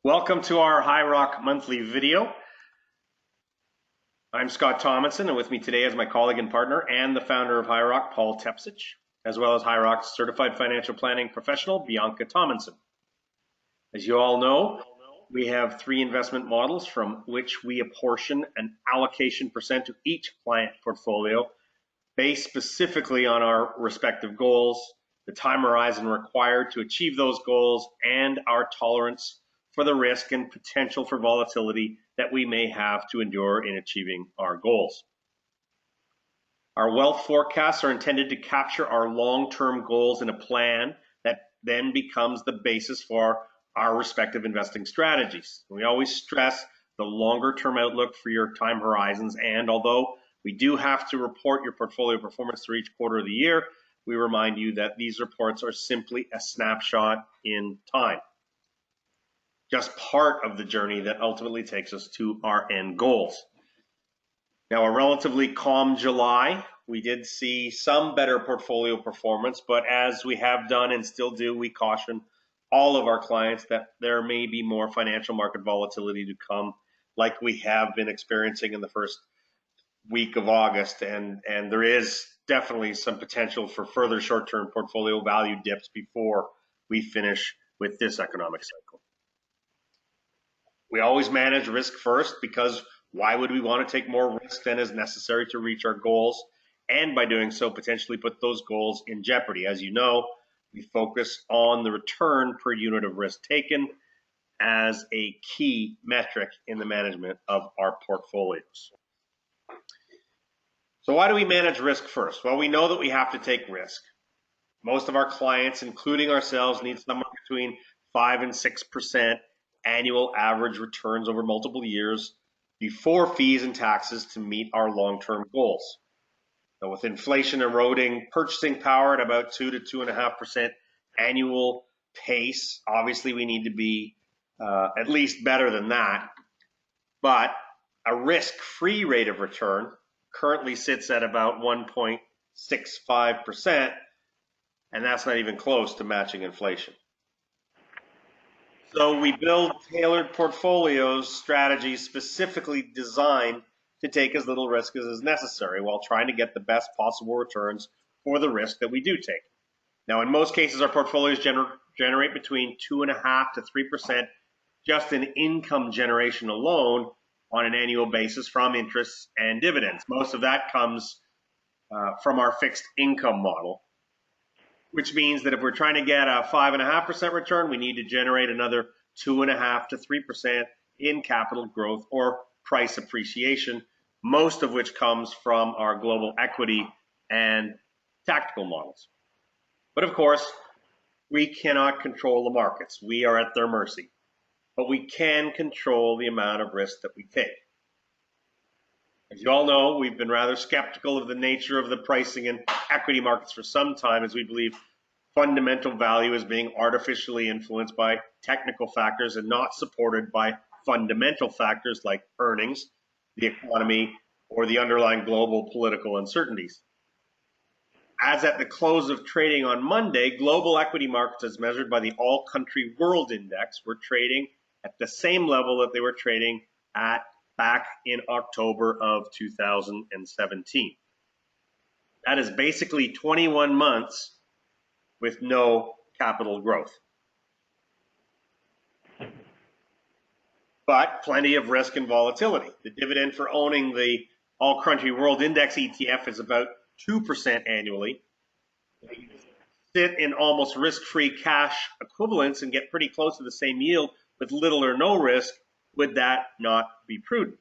Welcome to our High Rock monthly video. I'm Scott Thomason, and with me today is my colleague and partner and the founder of High Rock, Paul Tepsich, as well as High Rock's certified financial planning professional, Bianca Tomlinson. As you all know, we have three investment models from which we apportion an allocation percent to each client portfolio based specifically on our respective goals, the time horizon required to achieve those goals, and our tolerance for the risk and potential for volatility that we may have to endure in achieving our goals. Our wealth forecasts are intended to capture our long-term goals in a plan that then becomes the basis for our respective investing strategies. We always stress the longer-term outlook for your time horizons, and although we do have to report your portfolio performance through each quarter of the year, we remind you that these reports are simply a snapshot in time, just part of the journey that ultimately takes us to our end goals. Now, a relatively calm July, we did see some better portfolio performance, but as we have done and still do, we caution all of our clients that there may be more financial market volatility to come, like we have been experiencing in the first week of August, and there is definitely some potential for further short-term portfolio value dips before we finish with this economic cycle. We always manage risk first, because why would we want to take more risk than is necessary to reach our goals, and by doing so potentially put those goals in jeopardy? As you know, we focus on the return per unit of risk taken as a key metric in the management of our portfolios. So why do we manage risk first? Well, we know that we have to take risk. Most of our clients, including ourselves, need somewhere between 5 and 6% annual average returns over multiple years before fees and taxes to meet our long-term goals. Now, with inflation eroding purchasing power at about 2 to 2.5% annual pace, obviously we need to be at least better than that. But a risk-free rate of return currently sits at about 1.65%, and that's not even close to matching inflation. So we build tailored portfolios, strategies specifically designed to take as little risk as is necessary while trying to get the best possible returns for the risk that we do take. Now, in most cases, our portfolios generate between 2.5% to 3% just in income generation alone on an annual basis from interest and dividends. Most of that comes from our fixed income model, which means that if we're trying to get a 5.5% return, we need to generate another 2.5% to 3% in capital growth or price appreciation, most of which comes from our global equity and tactical models. But of course, we cannot control the markets. We are at their mercy. But we can control the amount of risk that we take. As you all know, we've been rather skeptical of the nature of the pricing in equity markets for some time, as we believe fundamental value is being artificially influenced by technical factors and not supported by fundamental factors like earnings, the economy, or the underlying global political uncertainties. As at the close of trading on Monday, global equity markets, as measured by the All Country World Index, were trading at the same level that they were trading at back in October of 2017. That is basically 21 months with no capital growth. But plenty of risk and volatility. The dividend for owning the All Country World Index ETF is about 2% annually. You sit in almost risk-free cash equivalents and get pretty close to the same yield with little or no risk. Would that not be prudent?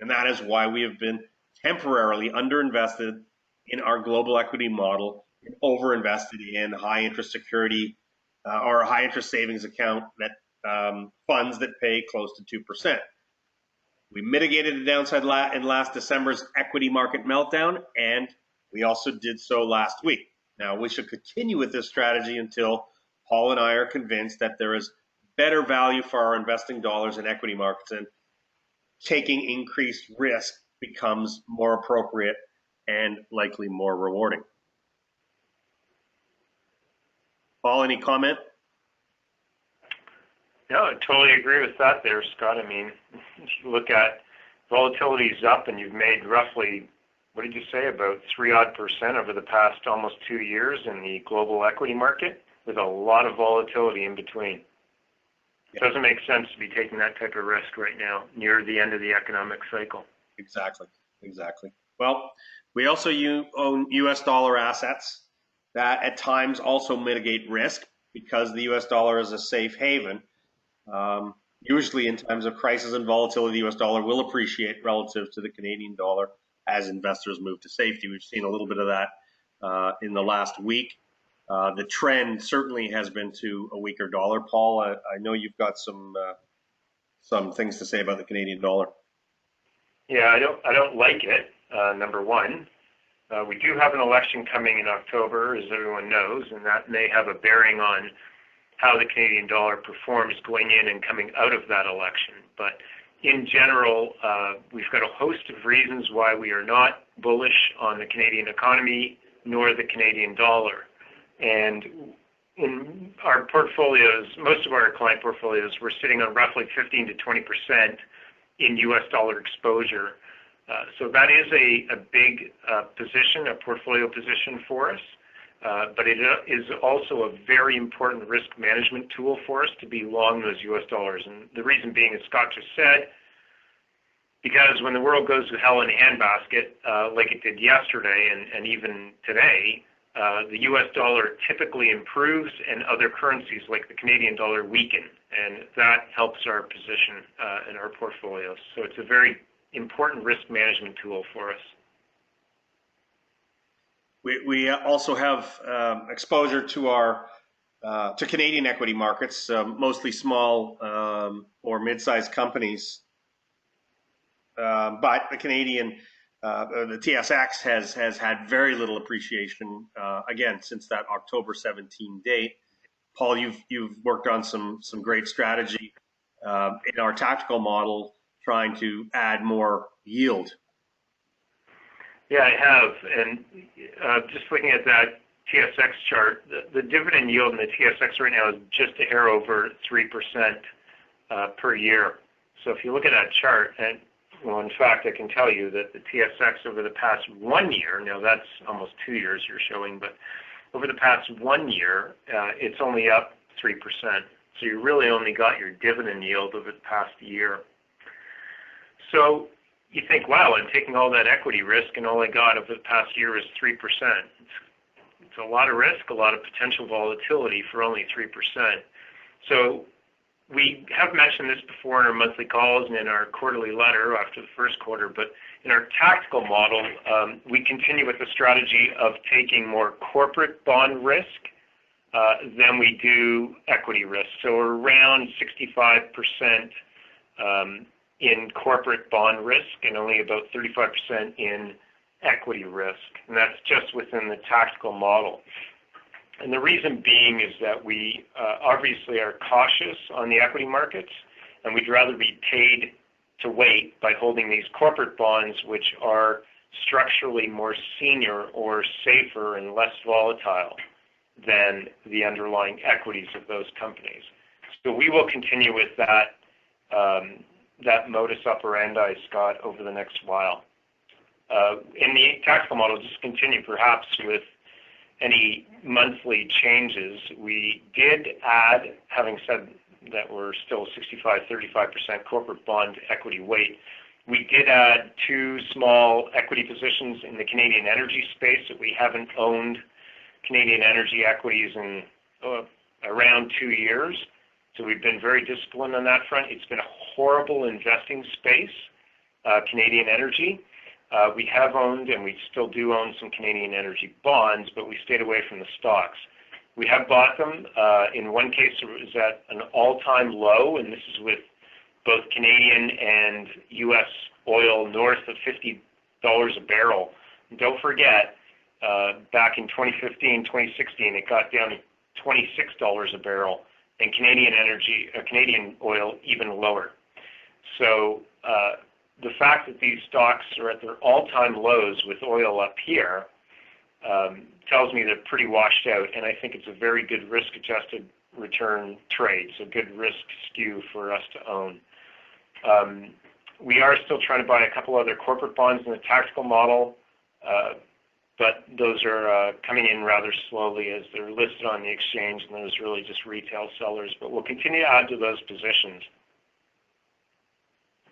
And that is why we have been temporarily underinvested in our global equity model and overinvested in high interest security or high interest savings account that funds that pay close to 2%. We mitigated the downside in last December's equity market meltdown, and we also did so last week. Now, we should continue with this strategy until Paul and I are convinced that there is better value for our investing dollars in equity markets, and taking increased risk becomes more appropriate and likely more rewarding. Paul, any comment? No, I totally agree with that there, Scott. I mean, if you look at volatility's up and you've made roughly, what did you say, about 3% over the past almost 2 years in the global equity market with a lot of volatility in between. It doesn't make sense to be taking that type of risk right now near the end of the economic cycle. Exactly. Well, we also own US dollar assets that at times also mitigate risk because the US dollar is a safe haven. Usually in times of crisis and volatility, the US dollar will appreciate relative to the Canadian dollar as investors move to safety. We've seen a little bit of that in the last week. The trend certainly has been to a weaker dollar. Paul, I know you've got some things to say about the Canadian dollar. Yeah, I don't like it. Number one, we do have an election coming in October, as everyone knows, and that may have a bearing on how the Canadian dollar performs going in and coming out of that election. But in general, we've got a host of reasons why we are not bullish on the Canadian economy nor the Canadian dollar. And in our portfolios, most of our client portfolios, we're sitting on roughly 15 to 20% in US dollar exposure. So that is a big position, a portfolio position for us. But it is also a very important risk management tool for us to be long those US dollars. And the reason being, as Scott just said, because when the world goes to hell in a handbasket, like it did yesterday and even today, the US dollar typically improves and other currencies like the Canadian dollar weaken. And that helps our position in our portfolios. So it's a very important risk management tool for us. We also have exposure to Canadian equity markets, mostly small or mid-sized companies. But the TSX has had very little appreciation again since that October 17 date. Paul, you've worked on some great strategy in our tactical model, trying to add more yield. Yeah, I have, and just looking at that TSX chart, the dividend yield in the TSX right now is just a hair over 3% per year. So if you look at that chart, and well, in fact, I can tell you that the TSX over the past 1 year, now that's almost 2 years you're showing, but over the past 1 year, it's only up 3%. So you really only got your dividend yield over the past year. So you think, wow, I'm taking all that equity risk and all I got over the past year is 3%. It's a lot of risk, a lot of potential volatility for only 3%. So we have mentioned this before in our monthly calls and in our quarterly letter after the first quarter, but in our tactical model, we continue with the strategy of taking more corporate bond risk than we do equity risk. So we're around 65% in corporate bond risk and only about 35% in equity risk. And that's just within the tactical model. And the reason being is that we obviously are cautious on the equity markets, and we'd rather be paid to wait by holding these corporate bonds, which are structurally more senior or safer and less volatile than the underlying equities of those companies. So we will continue with that modus operandi, Scott, over the next while. In the tactical model, just continue perhaps with any monthly changes. We did add, having said that we're still 65-35% corporate bond equity weight, we did add 2 small equity positions in the Canadian energy space that we haven't owned Canadian energy equities in around 2 years. So we've been very disciplined on that front. It's been a horrible investing space, Canadian energy. We have owned, and we still do own, some Canadian energy bonds, but we stayed away from the stocks. We have bought them. In one case, it was at an all-time low, and this is with both Canadian and U.S. oil north of $50 a barrel. And don't forget, back in 2015, 2016, it got down to $26 a barrel, and Canadian oil even lower. So the fact that these stocks are at their all-time lows with oil up here tells me they're pretty washed out, and I think it's a very good risk-adjusted return trade, so good risk skew for us to own. We are still trying to buy a couple other corporate bonds in the tactical model, but those are coming in rather slowly as they're listed on the exchange, and there's really just retail sellers. But we'll continue to add to those positions.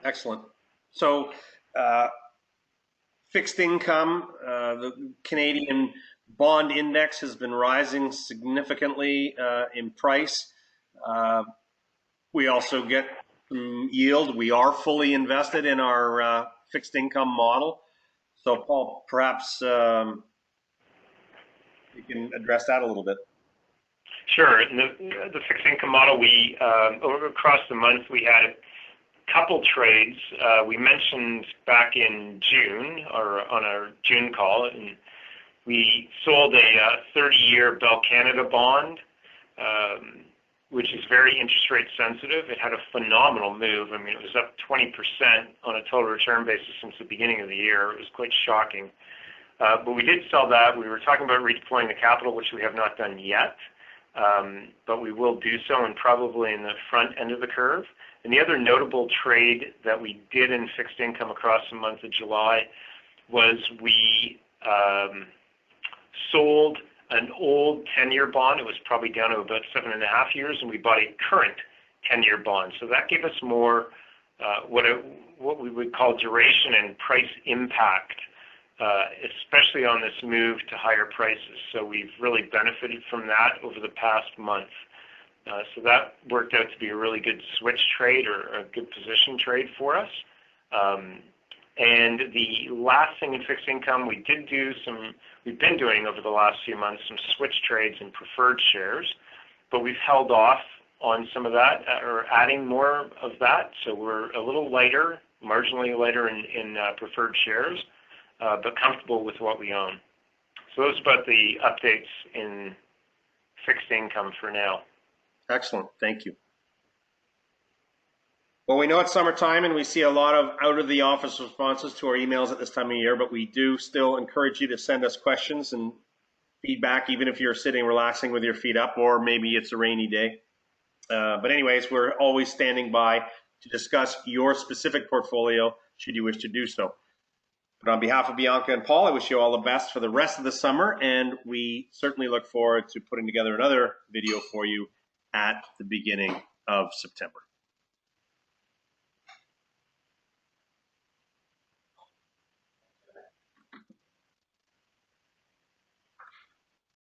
Excellent. So fixed income, the Canadian bond index has been rising significantly in price. We also get some yield. We are fully invested in our fixed income model. So, Paul, perhaps you can address that a little bit. Sure. In the fixed income model, we across the month we had a couple trades. We mentioned back in June, or on our June call, and we sold a 30-year Bell Canada bond, which is very interest rate sensitive. It had a phenomenal move. I mean, it was up 20% on a total return basis since the beginning of the year. It was quite shocking. But we did sell that. We were talking about redeploying the capital, which we have not done yet, but we will do so, and probably in the front end of the curve. And the other notable trade that we did in fixed income across the month of July was we sold an old 10-year bond. It was probably down to about 7.5 years, and we bought a current 10-year bond. So that gave us more what we would call duration and price impact, especially on this move to higher prices. So we've really benefited from that over the past month. So that worked out to be a really good switch trade, or a good position trade for us. And the last thing in fixed income, we've been doing over the last few months some switch trades in preferred shares, but we've held off on some of that, or adding more of that. So we're a little lighter, marginally lighter in preferred shares, but comfortable with what we own. So those are about the updates in fixed income for now. Excellent. Thank you. Well, we know it's summertime and we see a lot of out-of-the-office responses to our emails at this time of year, but we do still encourage you to send us questions and feedback, even if you're sitting relaxing with your feet up, or maybe it's a rainy day. But anyways, we're always standing by to discuss your specific portfolio should you wish to do so. But on behalf of Bianca and Paul, I wish you all the best for the rest of the summer, and we certainly look forward to putting together another video for you at the beginning of September.